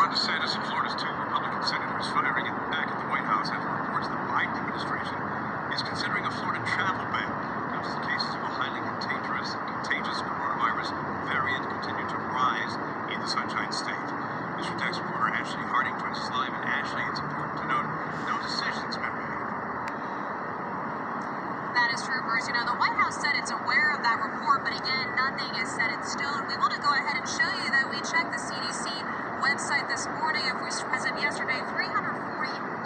Ron DeSantis and Florida's two Republican senators firing back at the White House after reports the Biden administration is considering a Florida travel ban. Comes as the cases of a highly contagious coronavirus variant continue to rise in the Sunshine State. District X reporter Ashley Harding joins us live. And Ashley, it's important to note, no decisions have been made. That is true, Bruce. You know, the White House said it's aware of that report, but again, nothing is set in stone. We want to go ahead and show you that we checked the CDC website this morning. As of yesterday, 347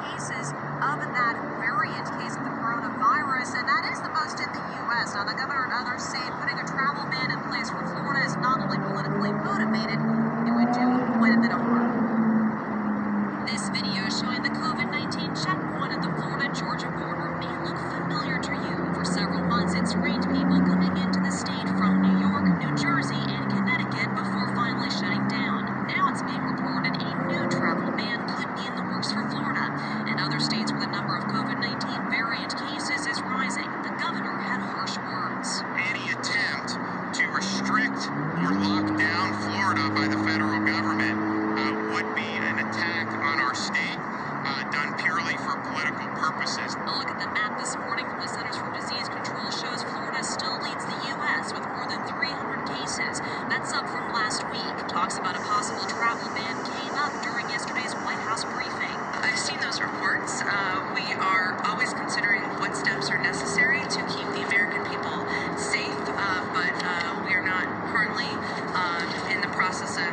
cases of that variant case of the coronavirus, and that is the most in the U.S. Now, the governor and others say putting a travel ban in place for Florida is not only politically motivated, it would do quite a bit of harm. This video showing the COVID-19 checkpoint at the Florida-Georgia border may look familiar to you. For several months, it's rained people coming into the state from New York, New Jersey, and Connecticut before finally shutting down. Now it's being reported a new travel ban could be in the works for Florida, and other states with a number of COVID-19 variant cases is rising. The governor had harsh words. Any attempt to restrict or lock down Florida by the federal government would be an attack on our state, done purely for political purposes. A look at the map this morning from the Centers for Disease Control shows Florida still leads the U.S. with more than 300 cases. That's up from last week. Talks about a possible travel ban came up during yesterday's White House briefing. I've seen those reports. We are always considering what steps are necessary to keep the American people safe, but we are not currently in the process of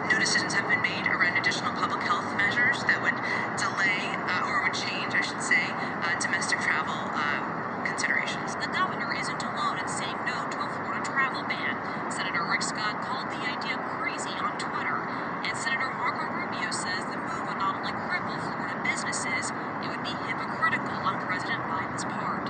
no decisions have been made around additional public health measures that would delay or would change, I should say, domestic travel considerations. The governor isn't alone in saying no to a Florida travel ban. Senator Rick Scott called the idea crazy on Twitter, and Senator Marco Rubio says the move would not only cripple Florida businesses, it would be hypocritical on President Biden's part.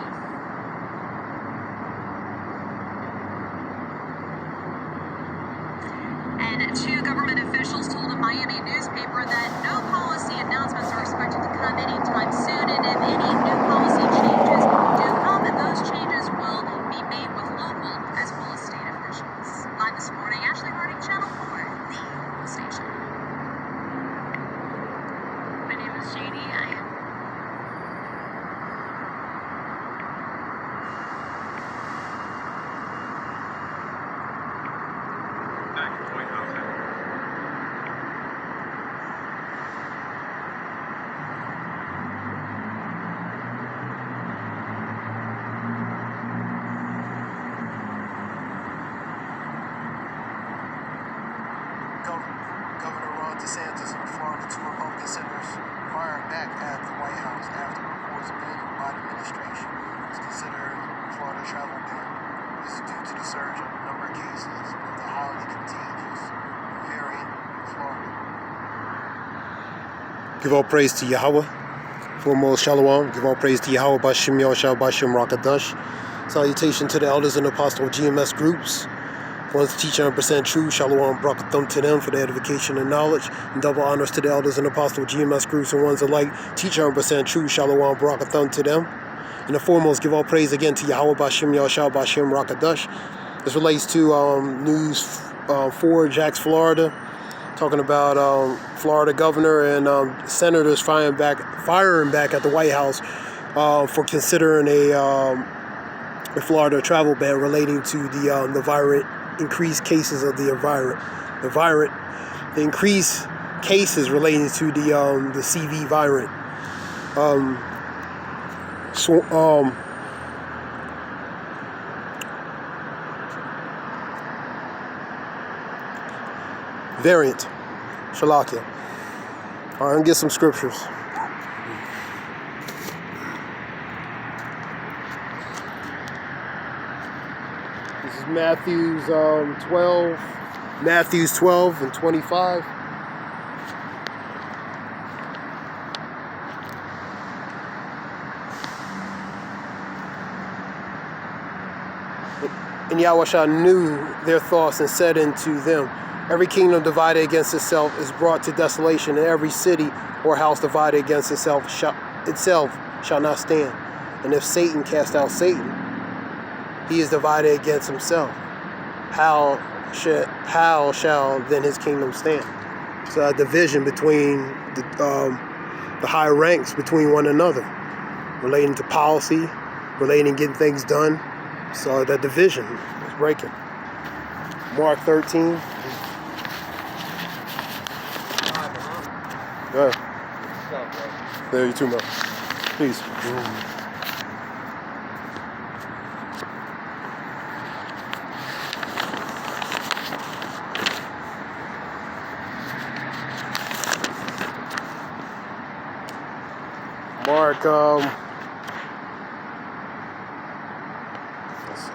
And two government officials told a Miami newspaper that no policy announcements are expected to come anytime soon, and if any new policy changes do come, those changes will be made with local as well as state officials. Live this morning, Ashley Harding, Channel 4, the station. My name is Janie. I am Back at the White House. Governor Ron DeSantis and Florida two Republican senators firing back at the White House after reports made the Biden administration is considering Florida travel ban. This is due to the surge of the number of cases of the highly contagious variant in Florida. Give all praise to Yahweh. Foremost, Shalom. Give all praise to Yahweh, Bashim Yahushua, Bashim Rakadash. Salutation to the elders and apostles of GMS groups. One's teaching 100% true, Shalom, Brakathum to them for the edification and knowledge, and double honors to the elders and apostles of GMS groups and ones alike, teaching 100% true, Shalom, Brakathum to them. And the foremost, give all praise again to Yahweh, Bashim Yahushua, Bashim Rakadash. This relates to News 4, Jax, Florida, talking about Florida governor and senators firing back at the White House for considering a Florida travel ban relating to the virus. Increased cases of the increased cases relating to the CV variant. Variant. Shalakia. All right, I'm gonna get some scriptures. This is Matthews 12 and 25. And Yahushua knew their thoughts and said unto them, every kingdom divided against itself is brought to desolation, and every city or house divided against itself shall not stand. And if Satan cast out Satan, he is divided against himself. How how shall then his kingdom stand? So a division between the higher ranks between one another, relating to policy, relating to getting things done. So that division is breaking. Mark 13. Go ahead. There you too, man. Peace. Mark, let's see.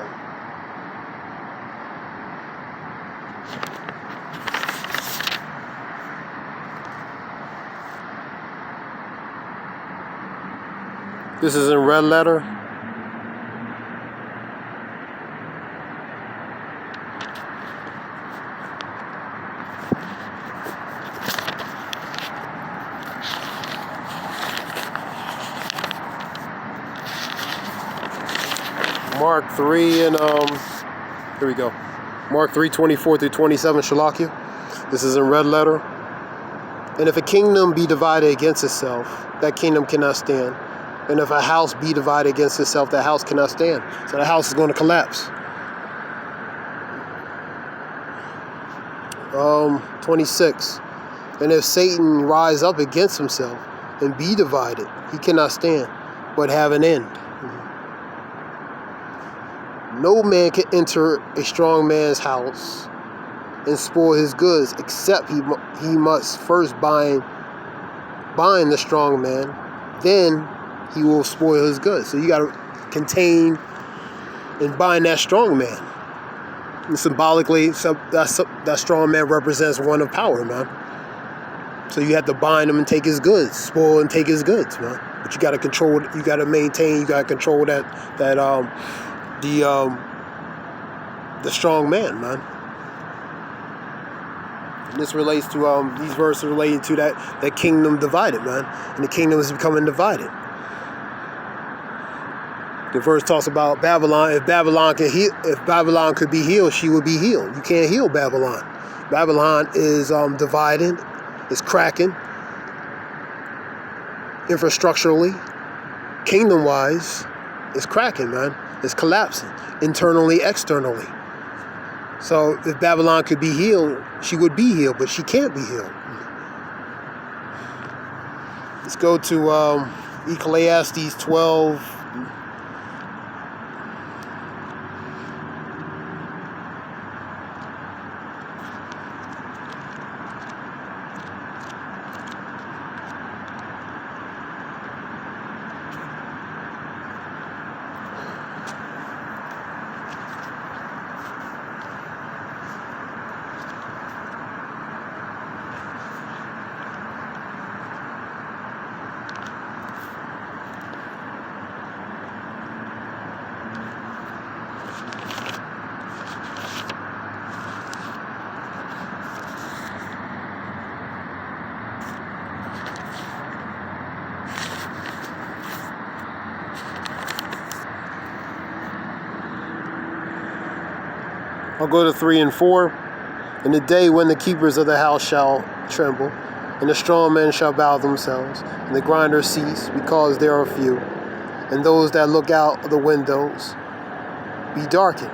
This is in red letter. Mark 3 and here we go. Mark 3:24 through 27, Shalakia. This is in red letter. And if a kingdom be divided against itself, that kingdom cannot stand. And if a house be divided against itself, that house cannot stand. So the house is going to collapse. 26. And if Satan rise up against himself and be divided, he cannot stand, but have an end. No man can enter a strong man's house and spoil his goods, except he must first bind the strong man, then he will spoil his goods. So you got to contain and bind that strong man. And symbolically, that strong man represents one of power, man. So you have to bind him and take his goods, spoil and take his goods, man. But you got to control. You got to maintain. You got to control the strong man, man. And this relates to these verses relating to that kingdom divided, man, and the kingdom is becoming divided. The verse talks about Babylon. If Babylon could be healed, she would be healed. You can't heal Babylon. Babylon is divided, is cracking, infrastructurally, kingdom-wise, it's cracking, man. It's collapsing, internally, externally. So if Babylon could be healed, she would be healed, but she can't be healed. Let's go to Ecclesiastes 12. I'll go to 3 and 4. In the day when the keepers of the house shall tremble, and the strong men shall bow themselves, and the grinders cease, because there are few, and those that look out of the windows be darkened.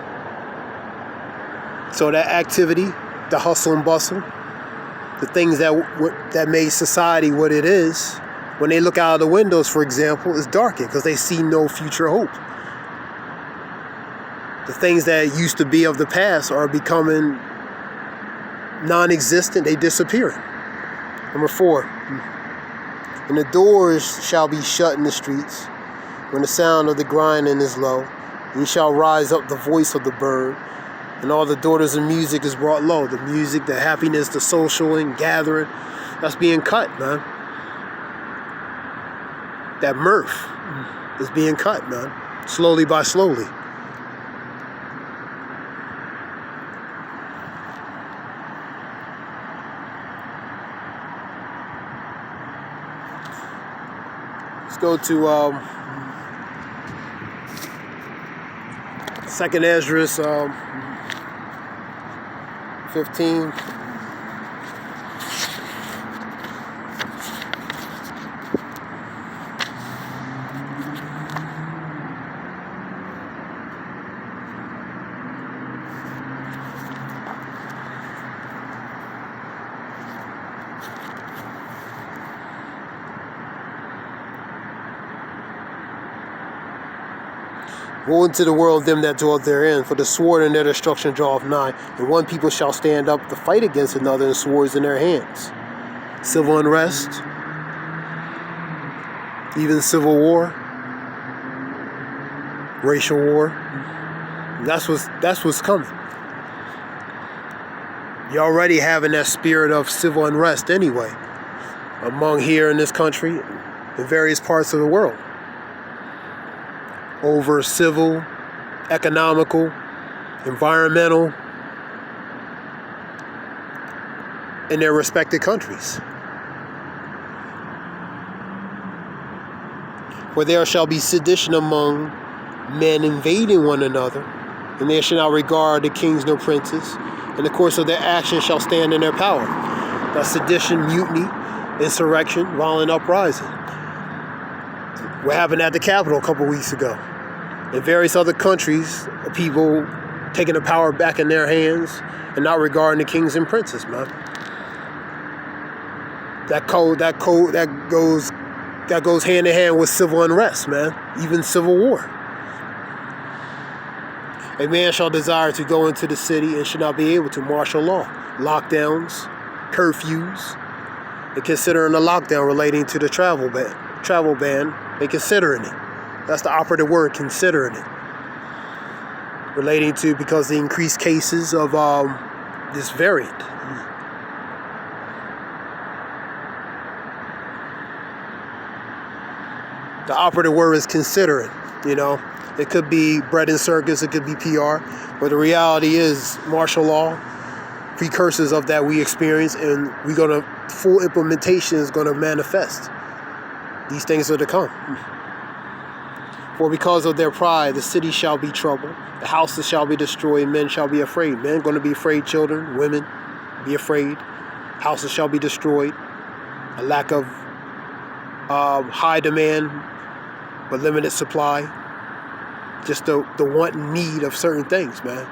So that activity, the hustle and bustle, the things that made society what it is, when they look out of the windows, for example, is darkened because they see no future hope. The things that used to be of the past are becoming non-existent. They disappear. Number 4. And the doors shall be shut in the streets when the sound of the grinding is low. And shall rise up the voice of the bird. And all the daughters of music is brought low. The music, the happiness, the social and gathering, that's being cut, man. That mirth is being cut, man. Slowly by slowly. Let's go to 2nd Esdras 15. Woe unto the world, them that dwell therein, for the sword in their destruction draweth nigh, and one people shall stand up to fight against another, and swords in their hands. Civil unrest, even civil war, racial war. That's what's coming. You're already having that spirit of civil unrest anyway, among here in this country, in various parts of the world, over civil, economical, environmental, in their respective countries. For there shall be sedition among men invading one another, and they shall not regard the kings nor princes, and the course of their actions shall stand in their power. That's sedition, mutiny, insurrection, violent uprising. What happened at the Capitol a couple weeks ago. In various other countries, people taking the power back in their hands and not regarding the kings and princes, man. That goes hand in hand with civil unrest, man. Even civil war. A man shall desire to go into the city and should not be able to. Martial law, lockdowns, curfews, and considering the lockdown relating to the travel ban, they considering it. That's the operative word, considering it. Relating to, because the increased cases of this variant. The operative word is considering, you know. It could be bread and circus, it could be PR, but the reality is martial law, precursors of that we experience, and full implementation is gonna manifest. These things are to come. For because of their pride, the city shall be troubled, the houses shall be destroyed, men shall be afraid. Men going to be afraid, children, women be afraid. Houses shall be destroyed. A lack of high demand, but limited supply. Just the want and need of certain things, man.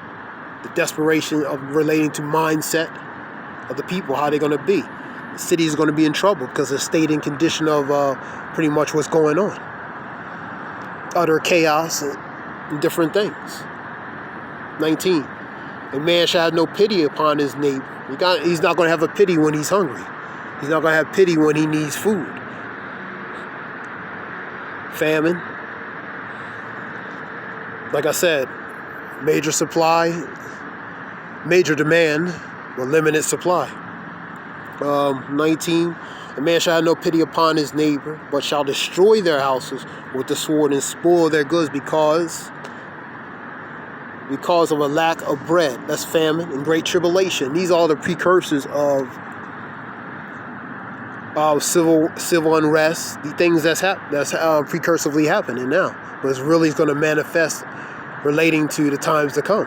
The desperation of relating to mindset of the people, how they're going to be. The city is going to be in trouble because of the state and condition of pretty much what's going on. Utter chaos and different things. 19. A man shall have no pity upon his neighbor. He's not going to have a pity when he's hungry. He's not going to have pity when he needs food. Famine. Like I said, major supply, major demand, but limited supply. 19. A man shall have no pity upon his neighbor, but shall destroy their houses with the sword and spoil their goods because of a lack of bread. That's famine and great tribulation. These are the precursors of civil unrest, the things that's precursively happening now, but it's really going to manifest relating to the times to come.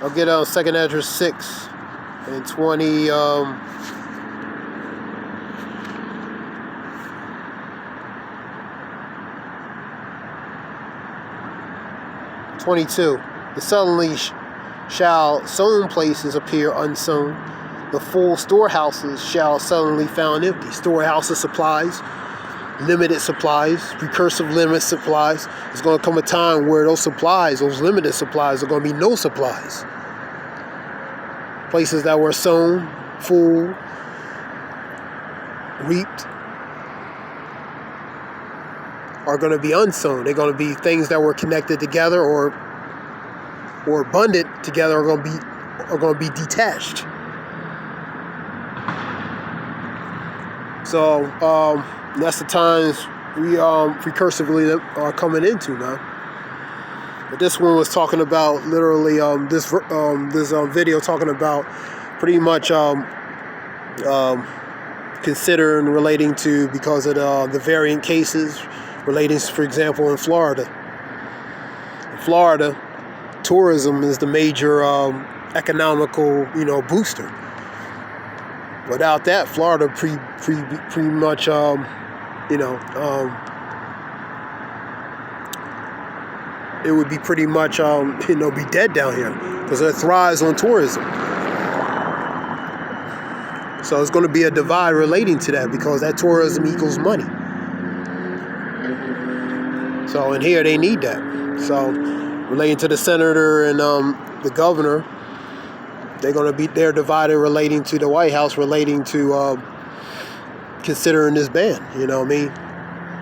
I'll get 2nd Esdras 6 and 20. 22. The suddenly shall sown places appear unsown. The full storehouses shall suddenly found empty. Storehouses, supplies, limited supplies, precursive limited supplies. There's going to come a time where those supplies, those limited supplies, are going to be no supplies. Places that were sown, full, reaped, are going to be unsown. They're going to be things that were connected together or abundant together are going to be detached. So that's the times we precursively are coming into now. But this one was talking about literally this video talking about pretty much considering relating to, because of the variant cases relating, for example, in Florida. In Florida, tourism is the major economical, booster. Without that, Florida pretty much, it would be pretty much, be dead down here, because it thrives on tourism. So it's going to be a divide relating to that, because that tourism equals money. So in here they need that. So relating to the senator and the governor, they're divided relating to the White House, relating to considering this ban. You know what I mean?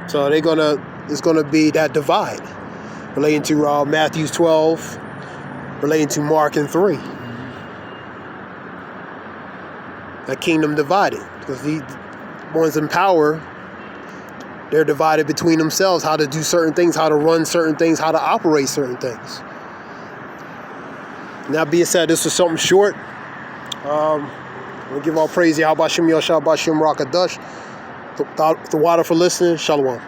So it's gonna be that divide relating to Matthew 12, relating to Mark and 3. That kingdom divided, because the ones in power, they're divided between themselves, how to do certain things, how to run certain things, how to operate certain things. And that being said, this was something short. We'll give all praise to Yahweh Shem Yahweh Shem Rakadash. The water for listening. Shalom.